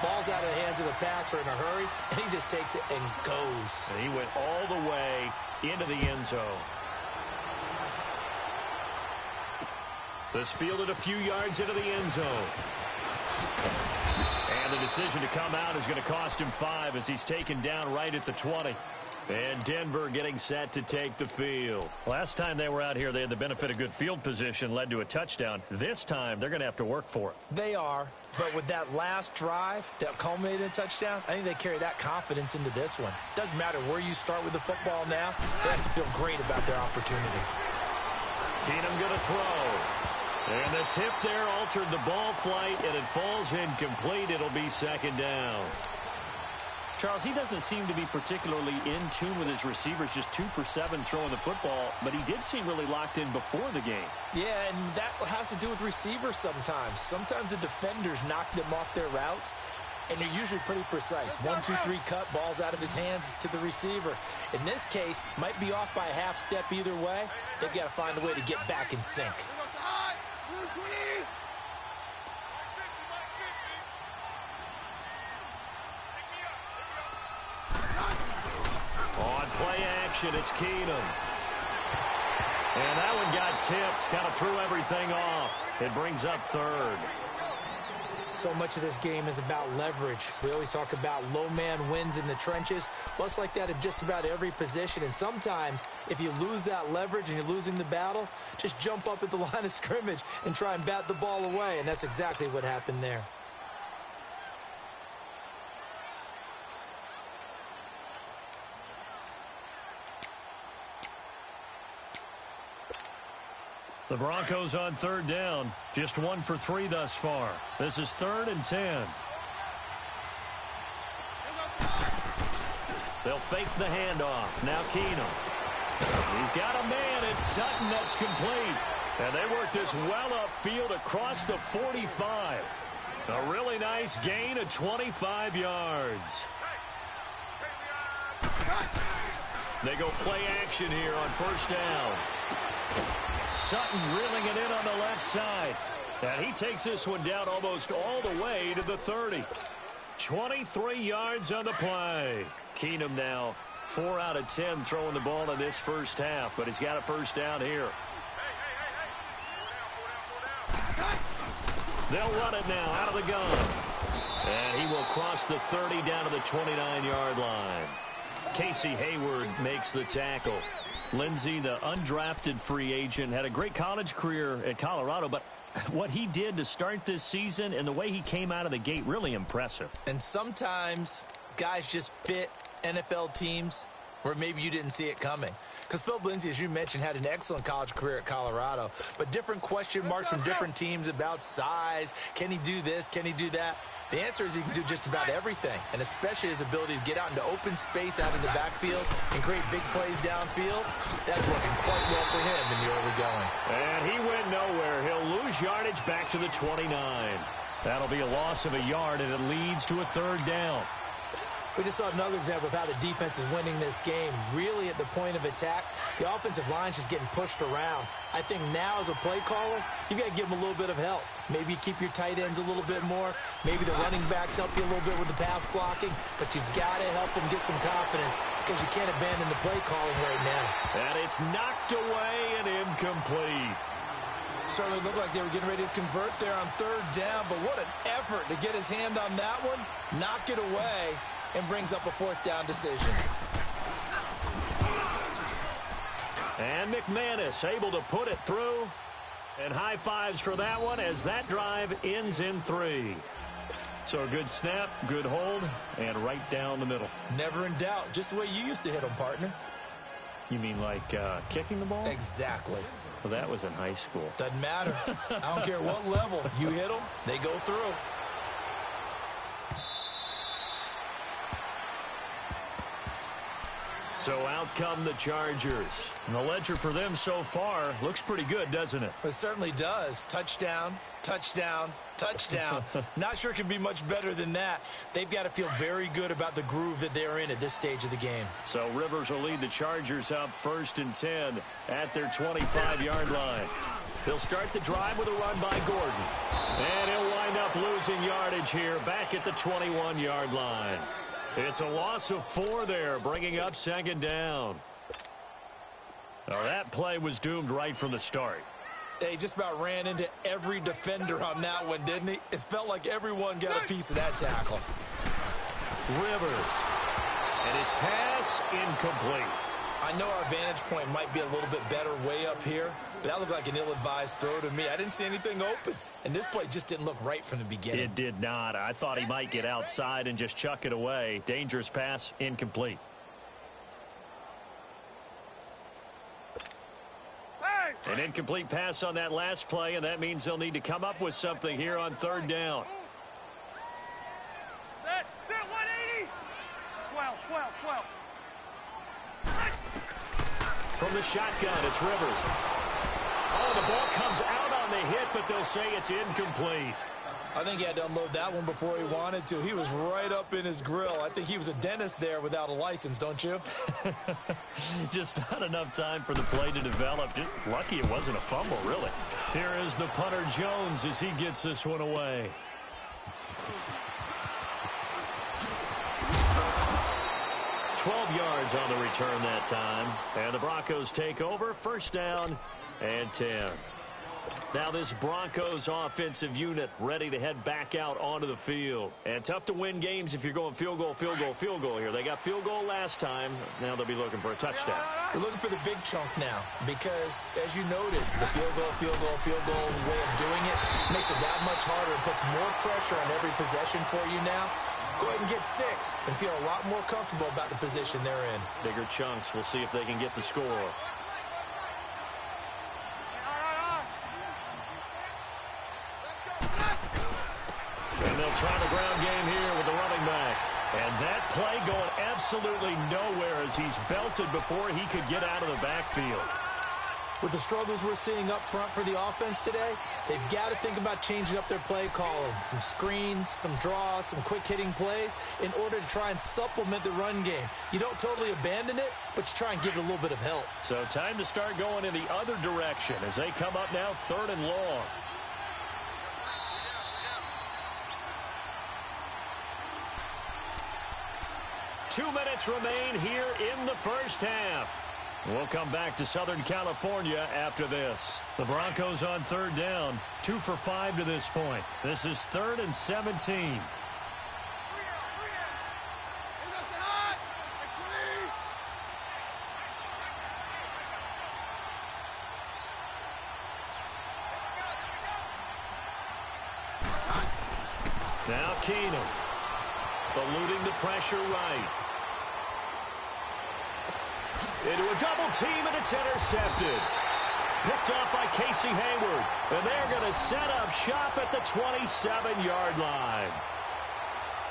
Ball's out of the hands of the passer in a hurry, and he just takes it and goes. And he went all the way into the end zone. This fielded a few yards into the end zone. And the decision to come out is going to cost him 5 as he's taken down right at the 20. And Denver getting set to take the field. Last time they were out here, they had the benefit of good field position, led to a touchdown. This time, they're going to have to work for it. They are, but with that last drive that culminated in a touchdown, I think they carry that confidence into this one. Doesn't matter where you start with the football now, they have to feel great about their opportunity. Keenum going to throw. And the tip there altered the ball flight, and it falls incomplete. It'll be second down. Charles, he doesn't seem to be particularly in tune with his receivers, just 2 for 7 throwing the football, but he did seem really locked in before the game. Yeah, and that has to do with receivers sometimes. Sometimes the defenders knock them off their routes, and they're usually pretty precise. 1, 2, 3 cut, ball's out of his hands to the receiver. In this case, might be off by a half step either way. They've got to find a way to get back in sync. On play action, it's Keenum. And that one got tipped, kind of threw everything off. It brings up third. So much of this game is about leverage. We always talk about low man wins in the trenches. Well, it's like that in just about every position. And sometimes, if you lose that leverage and you're losing the battle, just jump up at the line of scrimmage and try and bat the ball away. And that's exactly what happened there. The Broncos on third down. Just 1 for 3 thus far. This is 3rd and 10. They'll fake the handoff. Now Keenum. He's got a man. It's Sutton that's complete. And they work this well upfield across the 45. A really nice gain of 25 yards. They go play action here on first down. Sutton reeling it in on the left side. And he takes this one down almost all the way to the 30. 23 yards on the play. Keenum now 4 out of 10 throwing the ball in this first half, but he's got a first down here. They'll run it now out of the gun. And he will cross the 30 down to the 29-yard line. Casey Hayward makes the tackle. Lindsey, the undrafted free agent, had a great college career at Colorado, but what he did to start this season and the way he came out of the gate, really impressive. And sometimes guys just fit NFL teams where maybe you didn't see it coming. Because Philip Lindsay, as you mentioned, had an excellent college career at Colorado, but different question marks from different teams about size. Can he do this? Can he do that? The answer is he can do just about everything, and especially his ability to get out into open space out of the backfield and create big plays downfield. That's working quite well for him in the early going. And he went nowhere. He'll lose yardage back to the 29. That'll be a loss of a yard, and it leads to a 3rd down. We just saw another example of how the defense is winning this game. Really at the point of attack, the offensive line's just getting pushed around. I think now as a play caller, you've got to give them a little bit of help. Maybe keep your tight ends a little bit more. Maybe the running backs help you a little bit with the pass blocking. But you've got to help them get some confidence because you can't abandon the play calling right now. And it's knocked away and incomplete. Certainly looked like they were getting ready to convert there on 3rd down. But what an effort to get his hand on that one, knock it away, and brings up a 4th down decision. And McManus able to put it through. And high fives for that one as that drive ends in 3. So a good snap, good hold, and right down the middle. Never in doubt. Just the way you used to hit them, partner. You mean like kicking the ball? Exactly. Well, that was in high school. Doesn't matter. I don't care what level. You hit them, they go through. So out come the Chargers. And the ledger for them so far looks pretty good, doesn't it? It certainly does. Touchdown, touchdown, touchdown. Not sure it can be much better than that. They've got to feel very good about the groove that they're in at this stage of the game. So Rivers will lead the Chargers up 1st and 10 at their 25-yard line. They'll start the drive with a run by Gordon. And he'll wind end up losing yardage here back at the 21-yard line. It's a loss of 4 there, bringing up second down. Now that play was doomed right from the start. He just about ran into every defender on that one, didn't he? It felt like everyone got a piece of that tackle. Rivers. And his pass incomplete. I know our vantage point might be a little bit better way up here, but that looked like an ill-advised throw to me. I didn't see anything open, and this play just didn't look right from the beginning. It did not. I thought he might get outside and just chuck it away. Dangerous pass, incomplete. An incomplete pass on that last play, and that means they'll need to come up with something here on third down. Set 180. 12. From the shotgun, it's Rivers. Oh, the ball comes out on the hit, but they'll say it's incomplete. I think he had to unload that one before he wanted to. He was right up in his grill. I think he was a dentist there without a license, don't you? Just not enough time for the play to develop. Just lucky it wasn't a fumble, really. Here is the punter Jones as he gets this one away. Yards on the return that time. And the Broncos take over. First down and 10. Now this Broncos offensive unit ready to head back out onto the field. And tough to win games if you're going field goal here. They got field goal last time. Now they'll be looking for a touchdown. They're looking for the big chunk now because, as you noted, the field goal way of doing it makes it that much harder and puts more pressure on every possession for you now. Go ahead and get 6 and feel a lot more comfortable about the position they're in. Bigger chunks. We'll see if they can get the score. And they'll try the ground game here with the running back. And that play going absolutely nowhere as he's belted before he could get out of the backfield. With the struggles we're seeing up front for the offense today, they've got to think about changing up their play calling. Some screens, some draws, some quick-hitting plays in order to try and supplement the run game. You don't totally abandon it, but you try and give it a little bit of help. So time to start going in the other direction as they come up now 3rd and long. Two minutes remain here in the first half. We'll come back to Southern California after this. The Broncos on 3rd down, 2 for 5 to this point. This is 3rd and 17. Now Keenum, eluding the pressure right. Into a double team, and it's intercepted. Picked off by Casey Hayward. And they're going to set up shop at the 27-yard line.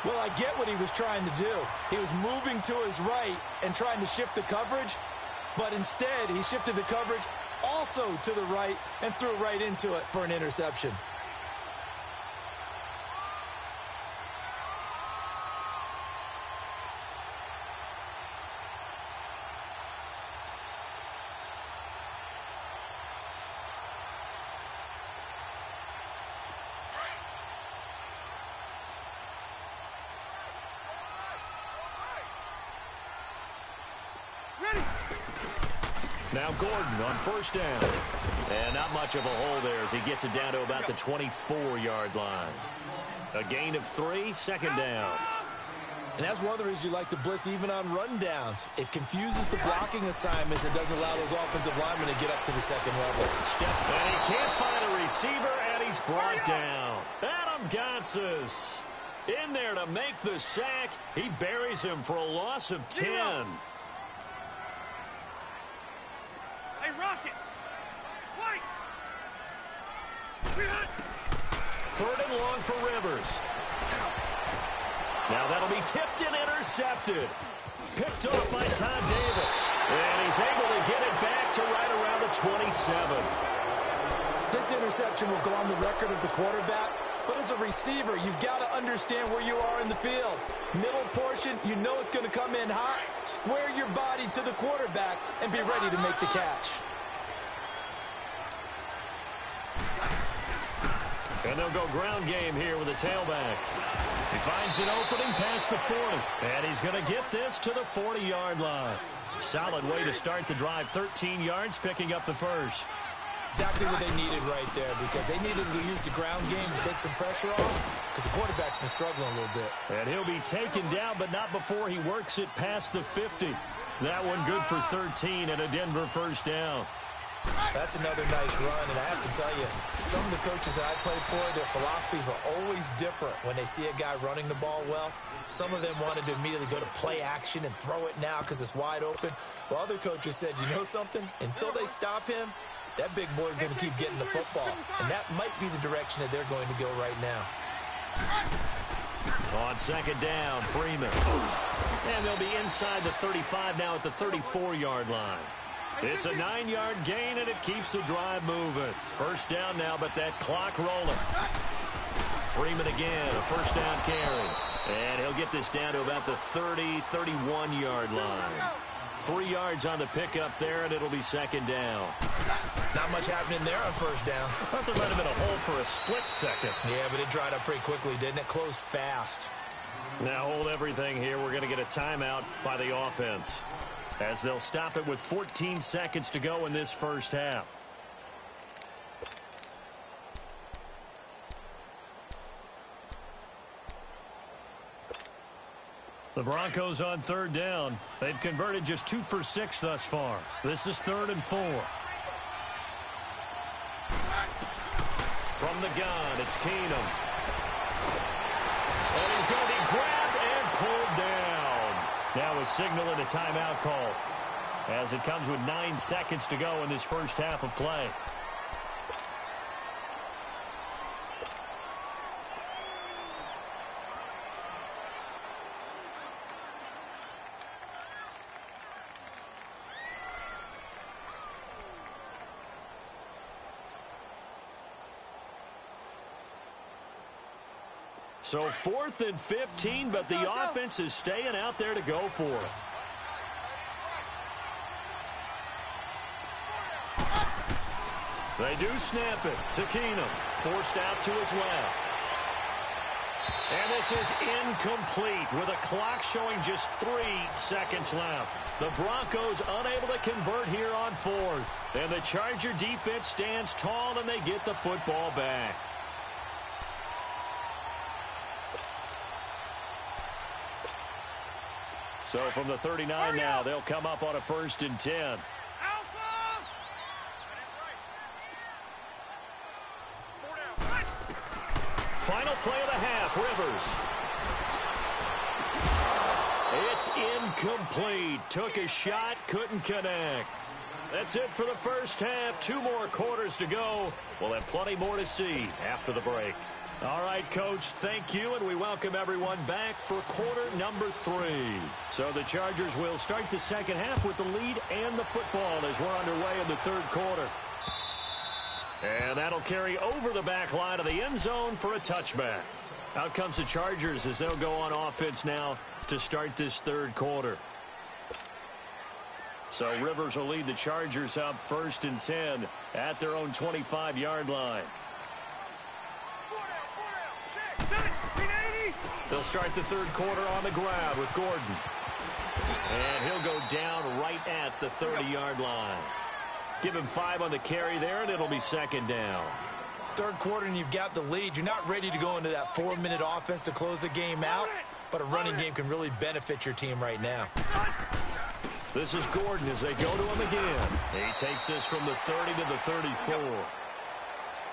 Well, I get what he was trying to do. He was moving to his right and trying to shift the coverage, but instead he shifted the coverage also to the right and threw right into it for an interception. Now Gordon on first down. And not much of a hole there as he gets it down to about the 24-yard line. A gain of 3, second down. And that's one of the reasons you like to blitz even on rundowns. It confuses the blocking assignments and doesn't allow those offensive linemen to get up to the second level. And he can't find a receiver, and he's brought down. Adam Gotsis in there to make the sack. He buries him for a loss of 10. Hey, Rocket! White! 3rd and long for Rivers. Now that'll be tipped and intercepted. Picked off by Todd Davis. And he's able to get it back to right around the 27. This interception will go on the record of the quarterback, but as a receiver, you've got to understand where you are in the field. Middle portion, you know it's going to come in hot. Square your body to the quarterback and be ready to make the catch. And they'll go ground game here with a tailback. He finds an opening past the 40. And he's going to get this to the 40-yard line. Solid way to start the drive. 13 yards, picking up the first. Exactly what they needed right there, because they needed to use the ground game to take some pressure off, because the quarterback's been struggling a little bit. And he'll be taken down, but not before he works it past the 50. That one good for 13 and a Denver first down. That's another nice run, and I have to tell you, some of the coaches that I played for, their philosophies were always different when they see a guy running the ball well. Some of them wanted to immediately go to play action and throw it now because it's wide open. While other coaches said, you know something? Until they stop him, that big boy's going to keep getting the football. And that might be the direction that they're going to go right now. On second down, Freeman. And they'll be inside the 35 now at the 34-yard line. It's a 9-yard gain, and it keeps the drive moving. First down now, but that clock rolling. Freeman again, a first down carry. And he'll get this down to about the 30, 31-yard line. 3 yards on the pickup there, and it'll be second down. Not much happening there on first down. I thought there might have been a hole for a split second. Yeah, but it dried up pretty quickly, didn't it? Closed fast. Now hold everything here. We're going to get a timeout by the offense, as they'll stop it with 14 seconds to go in this first half. The Broncos on third down. They've converted just 2 for 6 thus far. This is 3rd and 4. From the gun, it's Keenum. And he's going to be grabbed and pulled down. Now a signal and a timeout call, as it comes with 9 seconds to go in this first half of play. So 4th and 15, but the offense is staying out there to go for it. They do snap it to Keenum. Forced out to his left. And this is incomplete with a clock showing just 3 seconds left. The Broncos unable to convert here on 4th. And the Charger defense stands tall, and they get the football back. So from the 39 now, they'll come up on a 1st and 10. Final play of the half, Rivers. It's incomplete. Took a shot, couldn't connect. That's it for the first half. 2 more quarters to go. We'll have plenty more to see after the break. All right, Coach, thank you, and we welcome everyone back for quarter number 3. So the Chargers will start the second half with the lead and the football as we're underway in the 3rd quarter. And that'll carry over the back line of the end zone for a touchback. Out comes the Chargers as they'll go on offense now to start this 3rd quarter. So Rivers will lead the Chargers up 1st and 10 at their own 25-yard line. They'll start the 3rd quarter on the ground with Gordon. And he'll go down right at the 30-yard line. Give him 5 on the carry there, and it'll be second down. 3rd quarter, and you've got the lead. You're not ready to go into that 4-minute offense to close the game out, but a running game can really benefit your team right now. This is Gordon as they go to him again. He takes this from the 30 to the 34.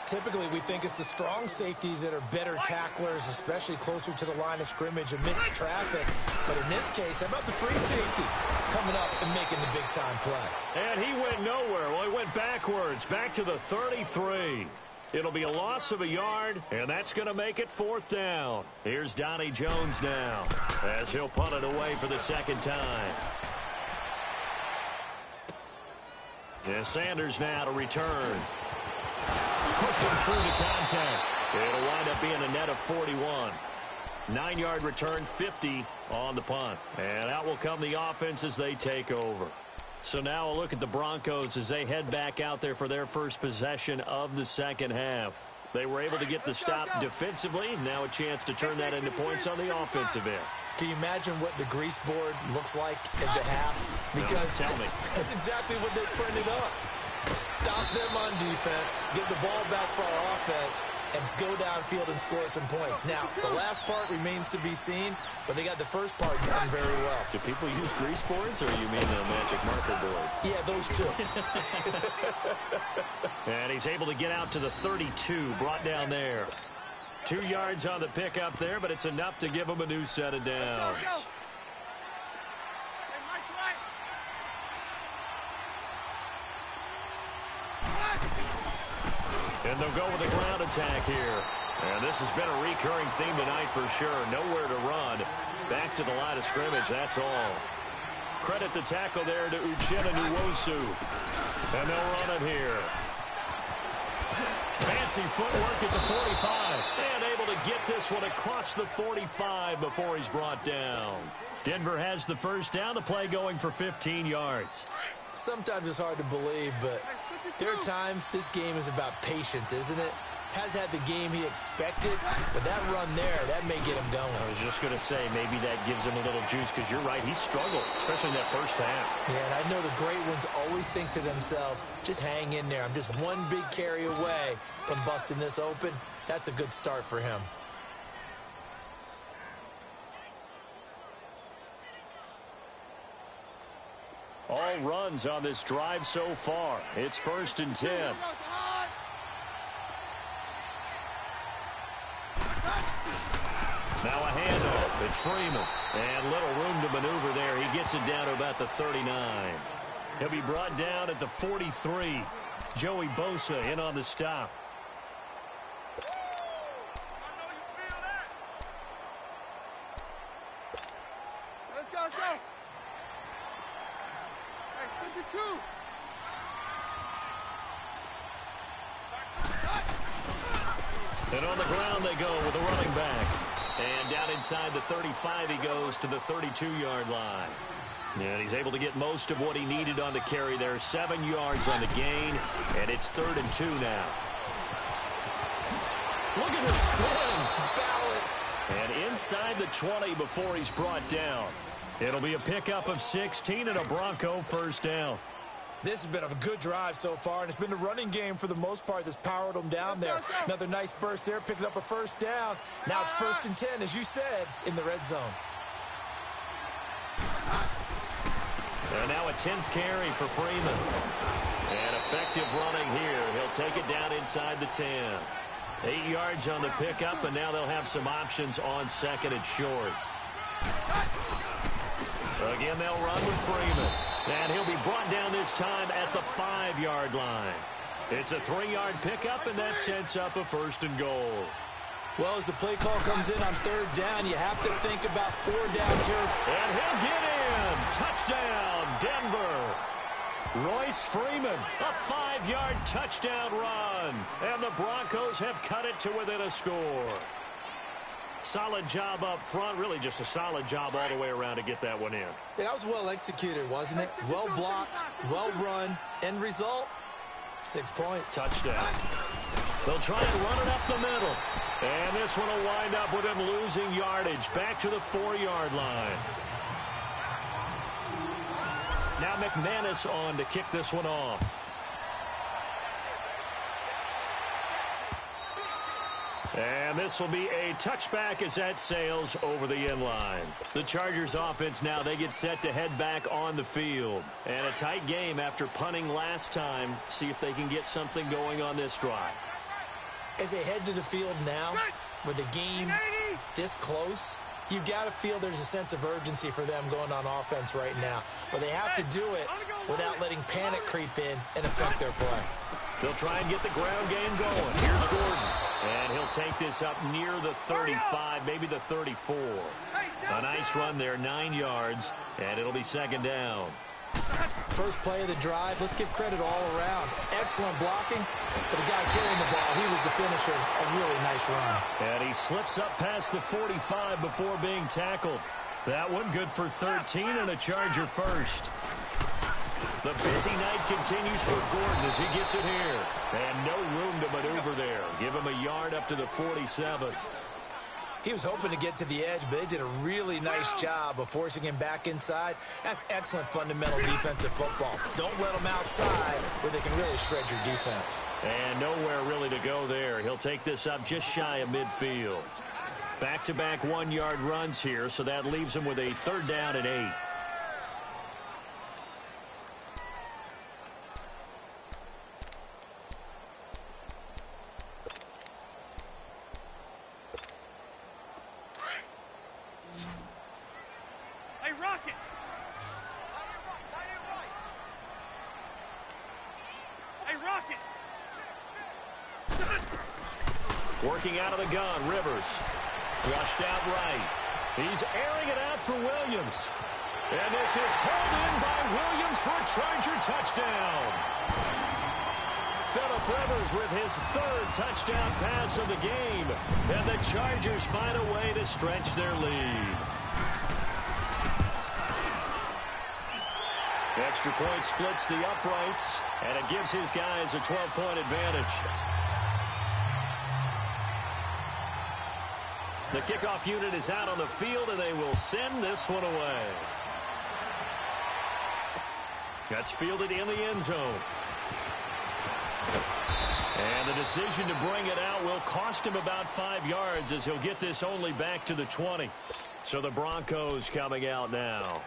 Typically, we think it's the strong safeties that are better tacklers, especially closer to the line of scrimmage amidst traffic. But in this case, how about the free safety coming up and making the big-time play? And he went nowhere. Well, he went backwards, back to the 33. It'll be a loss of a yard, and that's going to make it 4th down. Here's Donnie Jones now, as he'll punt it away for the 2nd time. And Sanders now to return. Pushing through the contact. It'll wind up being a net of 41. 9-yard return, 50 on the punt. And out will come the offense as they take over. So now a look at the Broncos as they head back out there for their first possession of the second half. They were able to get the stop defensively. Now a chance to turn that into points on the offensive end. Can you imagine what the grease board looks like at the half? Because no, tell me. That's exactly what they printed up. Stop them on defense, get the ball back for our offense, and go downfield and score some points. Now, the last part remains to be seen, but they got the first part done very well. Do people use grease boards, or you mean the magic marker boards? Yeah, those two. And he's able to get out to the 32, brought down there. 2 yards on the pickup there, but it's enough to give him a new set of downs. And they'll go with a ground attack here. And this has been a recurring theme tonight for sure. Nowhere to run. Back to the line of scrimmage, that's all. Credit the tackle there to Uchenna Nwosu. And they'll run it here. Fancy footwork at the 45. And able to get this one across the 45 before he's brought down. Denver has the first down. The play going for 15 yards. Sometimes it's hard to believe, but there are times this game is about patience, isn't it? Has had the game he expected, but that run there, that may get him going. I was just going to say, maybe that gives him a little juice, because you're right, he struggled, especially in that first half. Yeah, and I know the great ones always think to themselves, just hang in there. I'm just one big carry away from busting this open. That's a good start for him. All runs on this drive so far. It's 1st and 10. Now a handoff. It's Freeman. And little room to maneuver there. He gets it down to about the 39. He'll be brought down at the 43. Joey Bosa in on the stop. Let's go, let's go. Hey, 52. And on the ground they go with a running back. And down inside the 35 he goes to the 32-yard line. And he's able to get most of what he needed on the carry there. 7 yards on the gain. And it's 3rd and 2 now. Look at this spin. Balance. And inside the 20 before he's brought down. It'll be a pickup of 16 and a Bronco first down. This has been a good drive so far, and it's been a running game for the most part that's powered them down there. Another nice burst there, picking up a first down. Now it's 1st and 10, as you said, in the red zone. And now a 10th carry for Freeman. And effective running here. He'll take it down inside the 10. 8 yards on the pickup, and now they'll have some options on 2nd and short. Again, they'll run with Freeman. And he'll be brought down this time at the 5-yard line. It's a 3-yard pickup, and that sets up a 1st and goal. Well, as the play call comes in on 3rd down, you have to think about 4 downs here. And he'll get in. Touchdown, Denver. Royce Freeman, a 5-yard touchdown run. And the Broncos have cut it to within a score. Solid job up front, really just a solid job all the way around to get that one in. That was well executed, wasn't it? Well blocked, well run. End result, 6 points. Touchdown. They'll try and run it up the middle. And this one will wind up with him losing yardage back to the 4-yard line. Now McManus on to kick this one off. And this will be a touchback as that sails over the end line. The Chargers offense now, they get set to head back on the field. And a tight game after punting last time. See if they can get something going on this drive. As they head to the field now, with the game this close, you've got to feel there's a sense of urgency for them going on offense right now. But they have to do it without letting panic creep in and affect their play. They'll try and get the ground game going. Here's Gordon. And he'll take this up near the 35, maybe the 34. A nice run there, 9 yards, and it'll be 2nd down. First play of the drive, let's give credit all around. Excellent blocking, but the guy carrying the ball, he was the finisher. A really nice run. And he slips up past the 45 before being tackled. That one good for 13 and a Charger first. The busy night continues for Gordon as he gets it here. And no room to maneuver there. Give him a yard up to the 47. He was hoping to get to the edge, but they did a really nice job of forcing him back inside. That's excellent fundamental defensive football. Don't let them outside where they can really shred your defense. And nowhere really to go there. He'll take this up just shy of midfield. Back-to-back 1-yard runs here, so that leaves him with a 3rd down and 8. Working out of the gun, Rivers. Flushed out right. He's airing it out for Williams. And this is hauled in by Williams for a Charger touchdown. Phillip Rivers with his 3rd touchdown pass of the game. And the Chargers find a way to stretch their lead. Extra point splits the uprights, and it gives his guys a 12-point advantage. The kickoff unit is out on the field, and they will send this one away. That's fielded in the end zone. And the decision to bring it out will cost him about 5 yards as he'll get this only back to the 20. So the Broncos coming out now.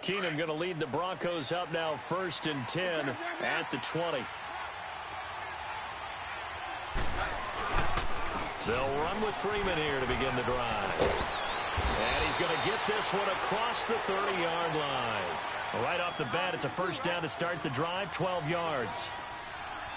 Keenum going to lead the Broncos up now 1st and 10 at the 20. They'll run with Freeman here to begin the drive. And he's going to get this one across the 30-yard line. Right off the bat, it's a 1st down to start the drive, 12 yards.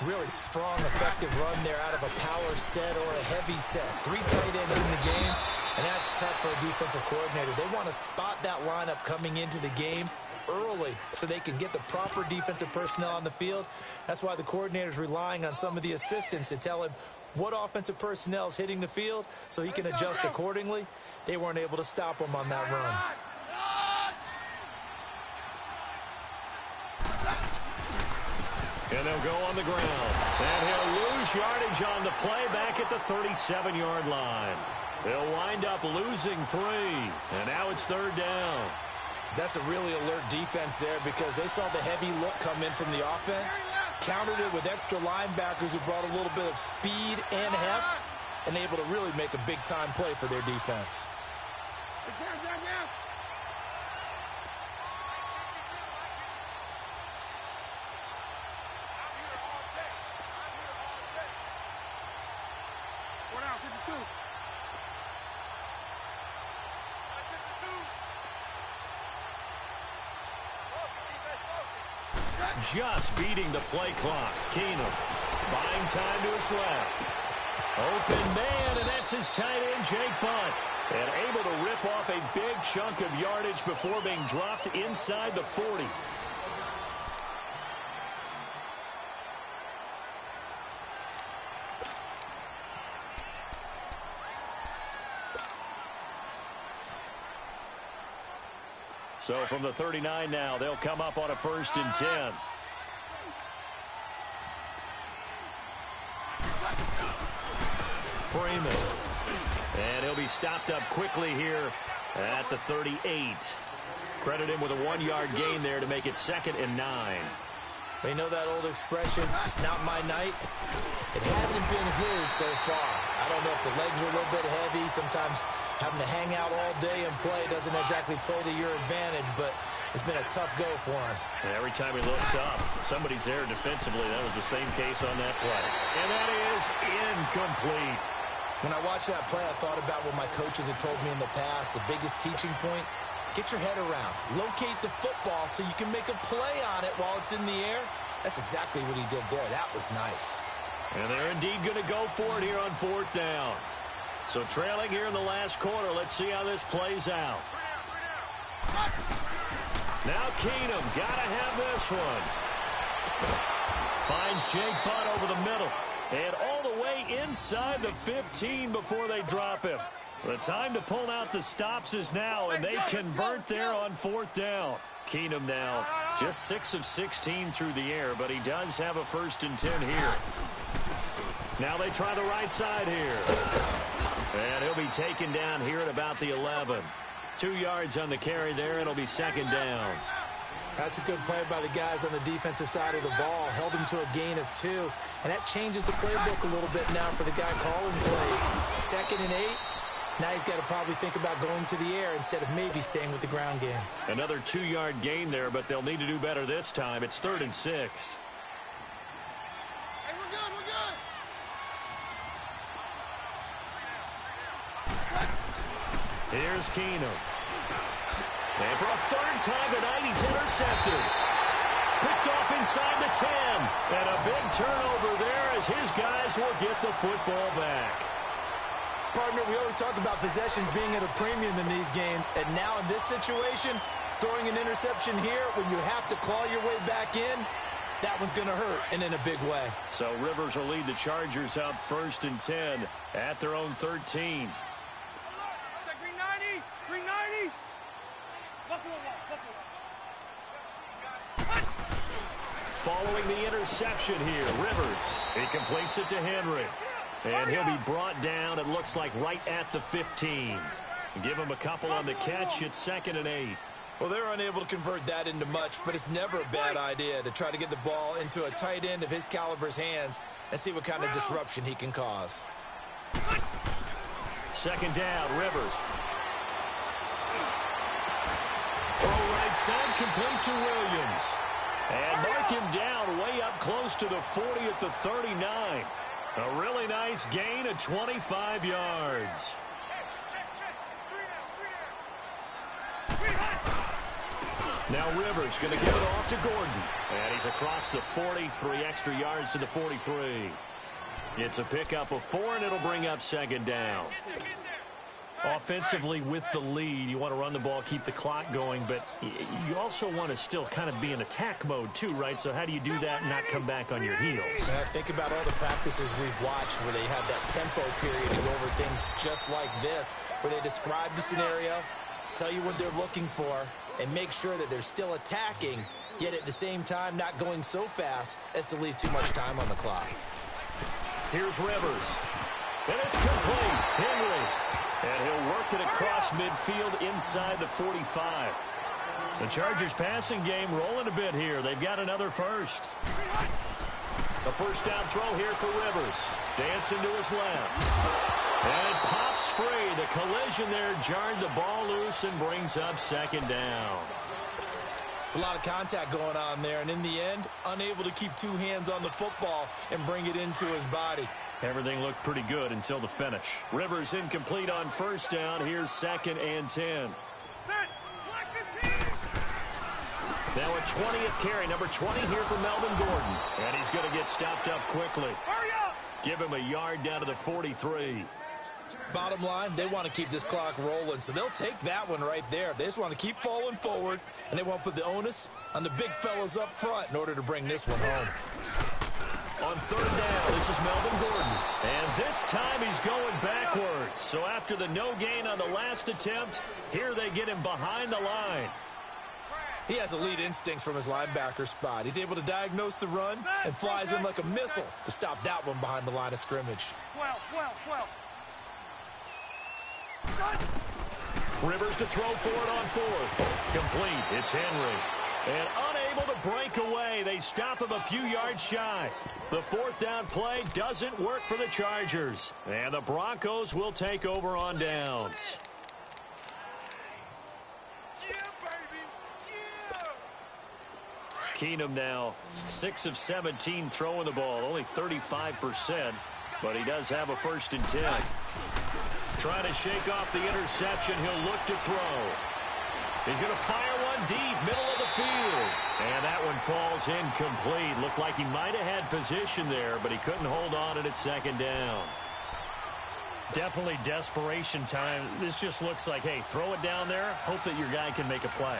Really strong, effective run there out of a power set or a heavy set. 3 tight ends in the game, and that's tough for a defensive coordinator. They want to spot that lineup coming into the game early so they can get the proper defensive personnel on the field. That's why the coordinator's relying on some of the assistants to tell him what offensive personnel is hitting the field so he can adjust accordingly. They weren't able to stop him on that run. And they'll go on the ground. And he'll lose yardage on the play back at the 37-yard line. They'll wind up losing 3. And now it's 3rd down. That's a really alert defense there because they saw the heavy look come in from the offense, countered it with extra linebackers who brought a little bit of speed and heft, and able to really make a big-time play for their defense. Just beating the play clock. Keenum buying time to his left. Open man, and that's his tight end, Jake Butt. And able to rip off a big chunk of yardage before being dropped inside the 40. So from the 39 now, they'll come up on a 1st and 10. Freeman. And he'll be stopped up quickly here at the 38. Credit him with a 1-yard gain there to make it 2nd and 9. You know that old expression, it's not my night? It hasn't been his so far. I don't know if the legs are a little bit heavy. Sometimes having to hang out all day and play doesn't exactly play to your advantage, but it's been a tough go for him. And every time he looks up, somebody's there defensively. That was the same case on that play. And that is incomplete. When I watched that play, I thought about what my coaches had told me in the past. The biggest teaching point, get your head around. Locate the football so you can make a play on it while it's in the air. That's exactly what he did there. That was nice. And they're indeed going to go for it here on 4th down. So trailing here in the last quarter. Let's see how this plays out. Now Keenum, got to have this one. Finds Jake Butt over the middle. And all the way inside the 15 before they drop him. The time to pull out the stops is now, and they convert there on 4th down. Keenum now just 6 of 16 through the air, but he does have a 1st and 10 here. Now they try the right side here. And he'll be taken down here at about the 11. 2 yards on the carry there. It'll be 2nd down. That's a good play by the guys on the defensive side of the ball. Held him to a gain of 2. And that changes the playbook a little bit now for the guy calling plays. 2nd and 8. Now he's got to probably think about going to the air instead of maybe staying with the ground game. Another 2-yard gain there, but they'll need to do better this time. It's 3rd and 6. Hey, we're good, we're good. Here's Keenum. And for a 3rd time tonight, he's intercepted. Picked off inside the 10. And a big turnover there as his guys will get the football back. Partner, we always talk about possessions being at a premium in these games. And now in this situation, throwing an interception here when you have to claw your way back in, that one's going to hurt, and in a big way. So Rivers will lead the Chargers up 1st and 10 at their own 13. Green 90, green 90. Following the interception here, Rivers. He completes it to Henry. And he'll be brought down, it looks like, right at the 15. Give him a couple on the catch. It's 2nd and 8. Well, they're unable to convert that into much, but it's never a bad idea to try to get the ball into a tight end of his caliber's hands and see what kind of disruption he can cause. 2nd down, Rivers. Throw right side, complete to Williams. And mark him down way up close to the 40 at the 39. A really nice gain of 25 yards. Now Rivers going to give it off to Gordon. And he's across the 40, 3 extra yards to the 43. It's a pickup of 4, and it'll bring up 2nd down. Offensively with the lead, you want to run the ball, keep the clock going, but you also want to still kind of be in attack mode too, right? So how do you do that and not come back on your heels? Think about all the practices we've watched where they have that tempo period to go over things just like this, where they describe the scenario, tell you what they're looking for, and make sure that they're still attacking, yet at the same time not going so fast as to leave too much time on the clock. Here's Rivers. And it's complete. Henry. And he'll work it across midfield inside the 45. The Chargers passing game rolling a bit here. They've got another 1st. A 1st down throw here for Rivers. Dancing to his left. And it pops free. The collision there jarred the ball loose and brings up 2nd down. It's a lot of contact going on there, and in the end, unable to keep 2 hands on the football and bring it into his body. Everything looked pretty good until the finish. Rivers incomplete on 1st down. Here's 2nd and 10. Now a 20th carry, number 20 here for Melvin Gordon. And he's going to get stopped up quickly. Hurry up! Give him a yard down to the 43. Bottom line, they want to keep this clock rolling, so they'll take that one right there. They just want to keep falling forward, and they won't put the onus on the big fellas up front in order to bring this one home. On 3rd down, this is Melvin Gordon. And this time he's going backwards. So after the no gain on the last attempt, here they get him behind the line. He has elite instincts from his linebacker spot. He's able to diagnose the run and flies in like a missile to stop that one behind the line of scrimmage. 12. Rivers to throw for it on 4th. Complete. It's Henry. And unable to break away. They stop him a few yards shy. The 4th down play doesn't work for the Chargers. And the Broncos will take over on downs. Yeah, baby. Yeah. Keenum now 6 of 17 throwing the ball. Only 35%. But he does have a 1st and 10. Trying to shake off the interception. He'll look to throw. He's going to fire one deep, middle of the field. And that one falls incomplete. Looked like he might have had position there, but he couldn't hold on at 2nd down. Definitely desperation time. This just looks like, hey, throw it down there, hope that your guy can make a play.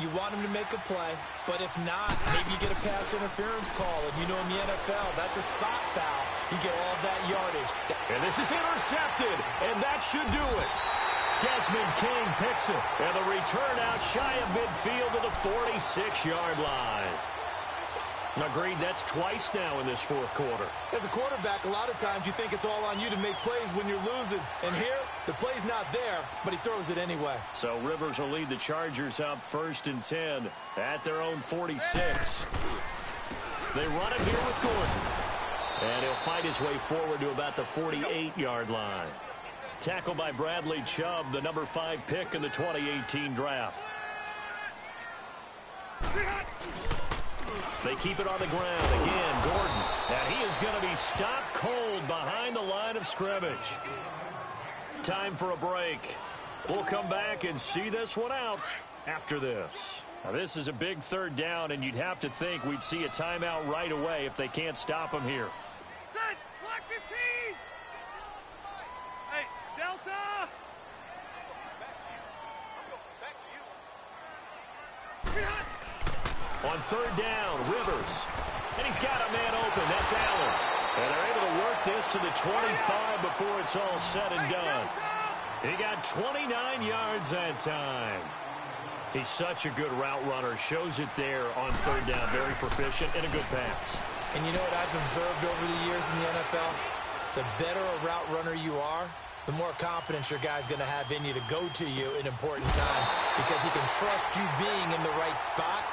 You want him to make a play, but if not, maybe you get a pass interference call. And you know in the NFL, that's a spot foul. You get all of that yardage. And this is intercepted, and that should do it. Desmond King picks it, and the return out shy of midfield to the 46-yard line. Agreed, that's twice now in this fourth quarter. As a quarterback, a lot of times you think it's all on you to make plays when you're losing. And here, the play's not there, but he throws it anyway. So Rivers will lead the Chargers up 1st and 10 at their own 46. They run it here with Gordon. And he'll fight his way forward to about the 48-yard line. Tackled by Bradley Chubb, the number 5 pick in the 2018 draft. They keep it on the ground. Again, Gordon. And he is going to be stopped cold behind the line of scrimmage. Time for a break. We'll come back and see this one out after this. Now, this is a big third down, and you'd have to think we'd see a timeout right away if they can't stop him here. Set, block 15. Hey, Delta. On third down, Rivers. And he's got a man open. That's Allen. And they're able to work this to the 25 before it's all said and done. He got 29 yards that time. He's such a good route runner. Shows it there on third down. Very proficient and a good pass. And you know what I've observed over the years in the NFL? The better a route runner you are, the more confidence your guy's going to have in you to go to you in important times because he can trust you being in the right spot.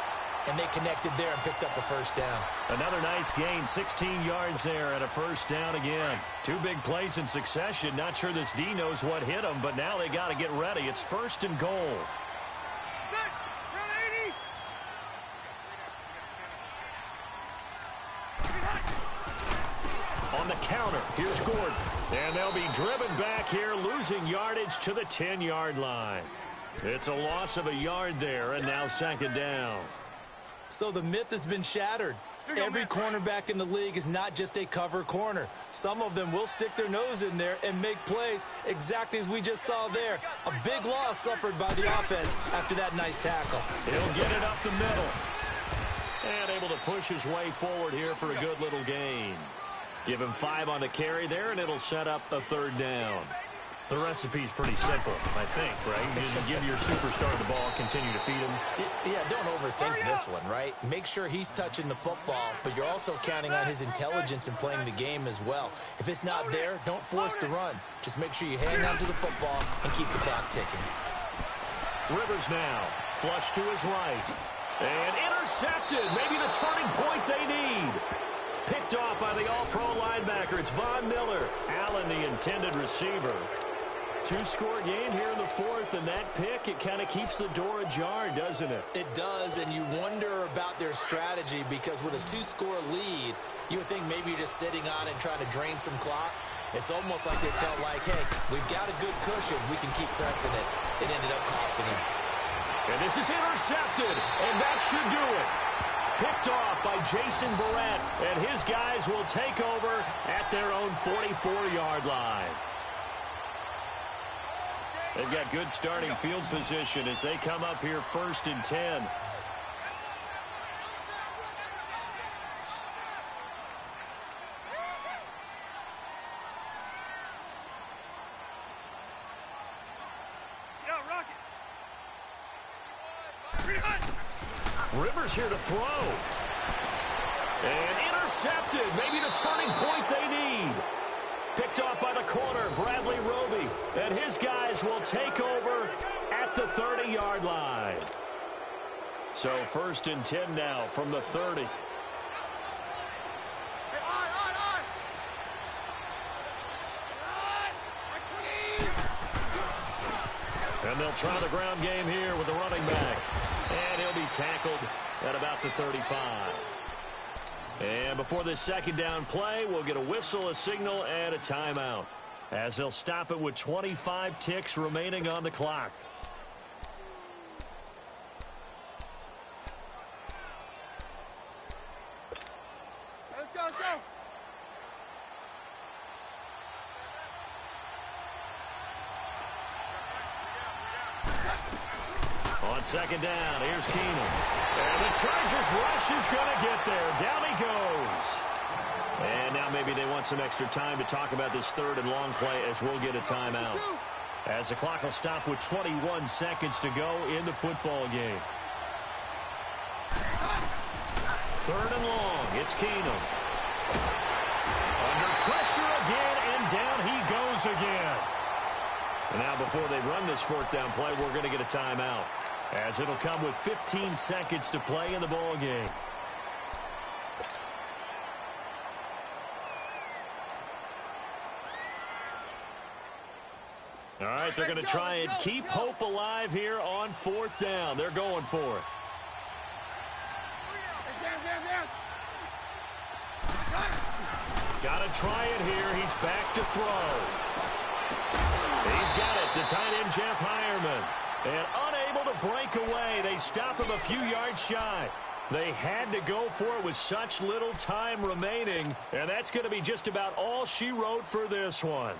And they connected there and picked up a first down. Another nice gain, 16 yards there and a first down again. 2 big plays in succession. Not sure this D knows what hit him, but now they got to get ready. It's 1st and goal. Set, run 80. On the counter, here's Gordon. And they'll be driven back here, losing yardage to the 10-yard line. It's a loss of a yard there, and now 2nd down. So the myth has been shattered. Every cornerback in the league is not just a cover corner. Some of them will stick their nose in there and make plays exactly as we just saw there. A big loss suffered by the offense after that nice tackle. He'll get it up the middle. And able to push his way forward here for a good little gain. Give him 5 on the carry there, and it'll set up a 3rd down. The recipe's pretty simple, I think, right? You just give your superstar the ball, continue to feed him. Yeah, don't overthink this one, right? Make sure he's touching the football, but you're also counting on his intelligence in playing the game as well. If it's not there, don't force the run. Just make sure you hang on to the football and keep the clock ticking. Rivers now, flush to his right. And intercepted, maybe the turning point they need. Picked off by the all-pro linebacker. It's Von Miller. Allen, the intended receiver. 2-score game here in the 4th, and that pick, it kind of keeps the door ajar, doesn't it? It does, and you wonder about their strategy because with a 2-score lead, you would think maybe you're just sitting on it and trying to drain some clock. It's almost like they felt like, hey, we've got a good cushion. We can keep pressing it. It ended up costing him. And this is intercepted, and that should do it. Picked off by Jason Barrett, and his guys will take over at their own 44-yard line. They've got good starting field position as they come up here 1st and 10. Rivers here to throw. And intercepted. Maybe the turning point they need. Picked off by the corner, Bradley Roby. And his guys will take over at the 30-yard line. So 1st and 10 now from the 30. And they'll try the ground game here with the running back. And he'll be tackled at about the 35. And before this 2nd down play, we'll get a whistle, a signal, and a timeout, as they'll stop it with 25 ticks remaining on the clock. Let's go, let's go. On second down, here's Keenum. And the Chargers rush is going to get there. Down he goes. And now maybe they want some extra time to talk about this third and long play as we'll get a timeout. As the clock will stop with 21 seconds to go in the football game. Third and long, it's Keenum. Under pressure again, and down he goes again. And now before they run this fourth down play, we're going to get a timeout, as it'll come with 15 seconds to play in the ball game. All right, they're going to try and keep hope alive here on fourth down. They're going for it. Got to try it here. He's back to throw. He's got it. The tight end, Jeff Hireman. And unable to break away. They stop him a few yards shy. They had to go for it with such little time remaining. And that's going to be just about all she wrote for this one.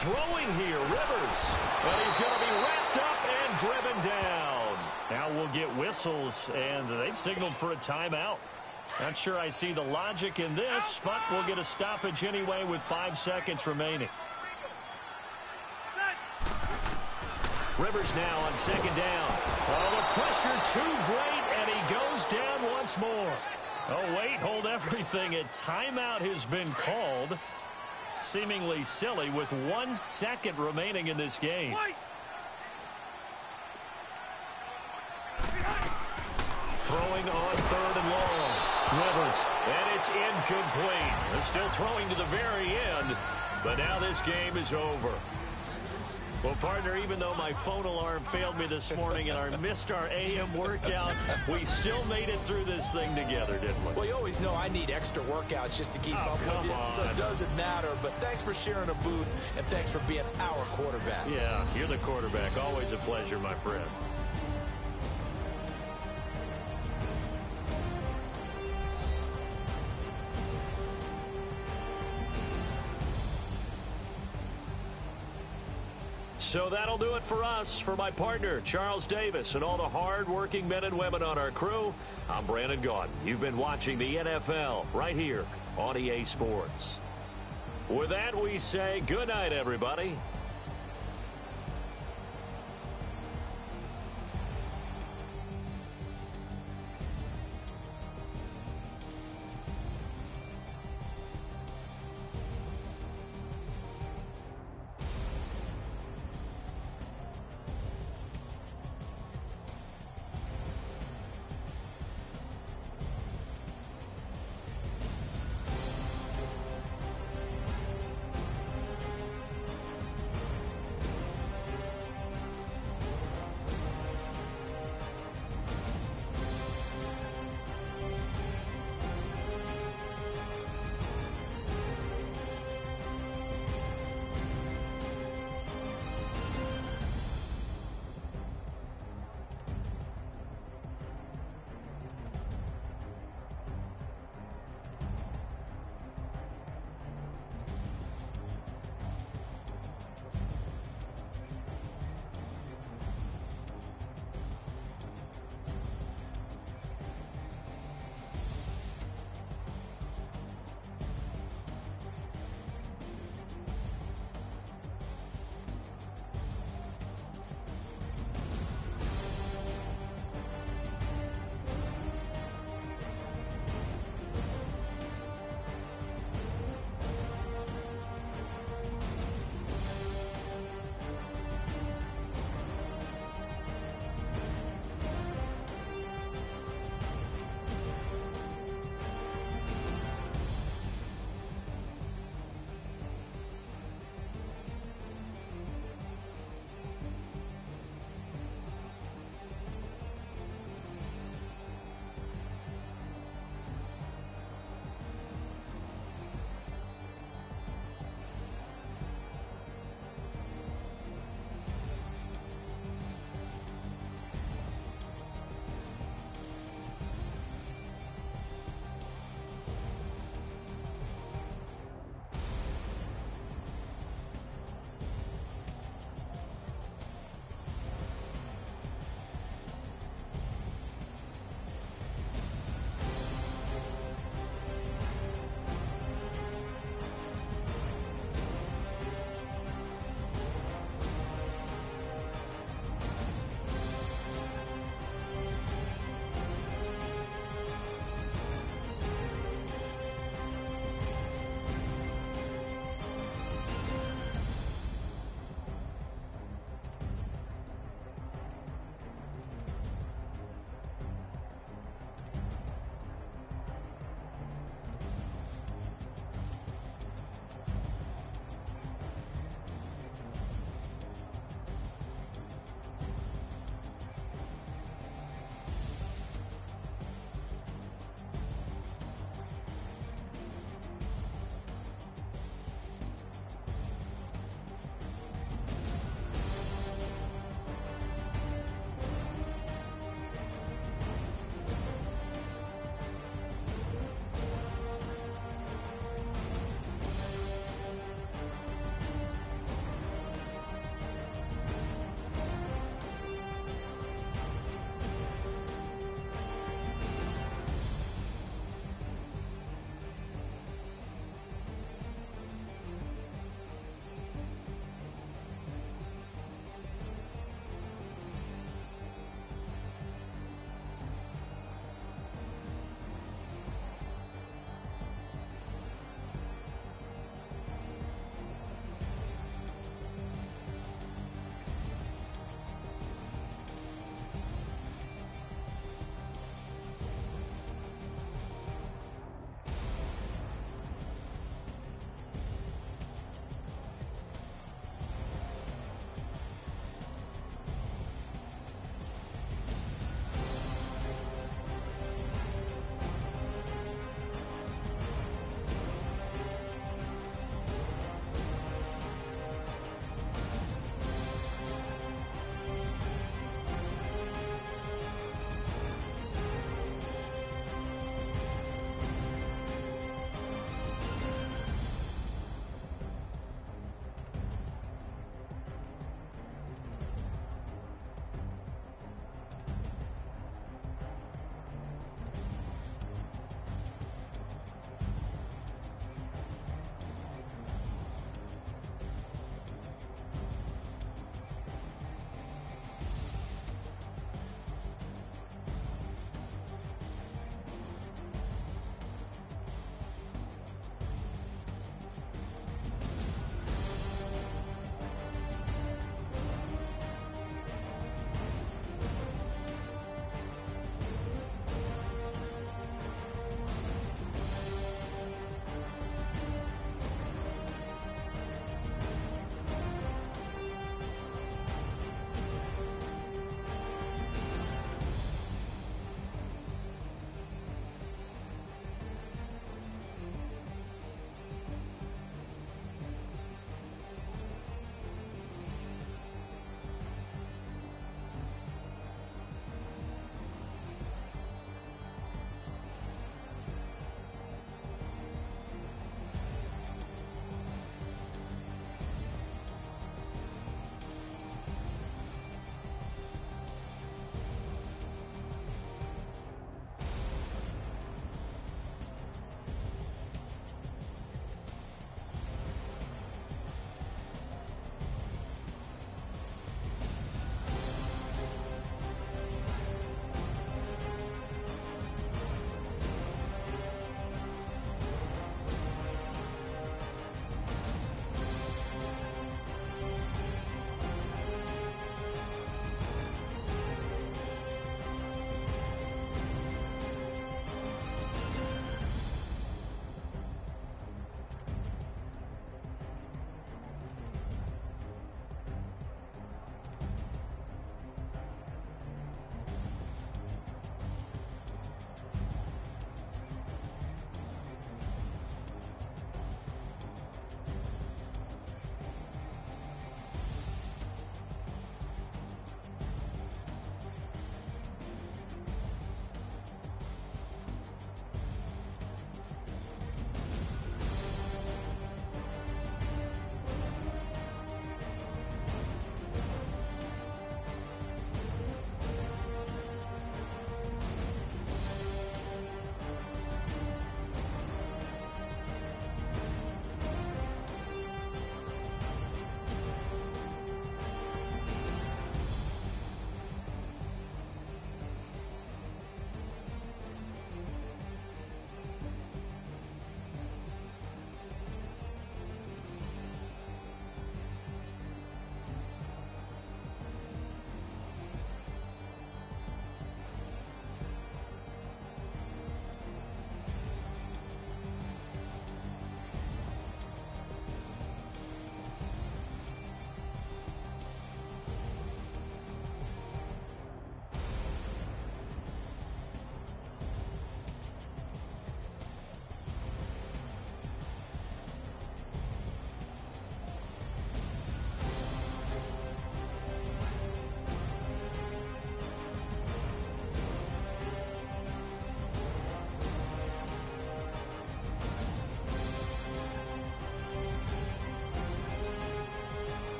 Throwing here, Rivers. But he's going to be wrapped up and driven down. Now we'll get whistles, and they've signaled for a timeout. Not sure I see the logic in this, but we'll get a stoppage anyway with 5 seconds remaining. Rivers now on second down. Oh, the pressure too great, and he goes down once more. Oh, wait, hold everything. A timeout has been called. Seemingly silly with 1 second remaining in this game. Throwing on third and long. Rivers, and it's incomplete. Still throwing to the very end, but now this game is over. Well, partner, even though my phone alarm failed me this morning and I missed our AM workout, we still made it through this thing together, didn't we? Well, you always know I need extra workouts just to keep up with you, so it doesn't matter. But thanks for sharing a booth, and thanks for being our quarterback. Yeah, you're the quarterback. Always a pleasure, my friend. So that'll do it for us. For my partner, Charles Davis, and all the hard-working men and women on our crew, I'm Brandon Gaudin. You've been watching the NFL right here on EA Sports. With that, we say good night, everybody,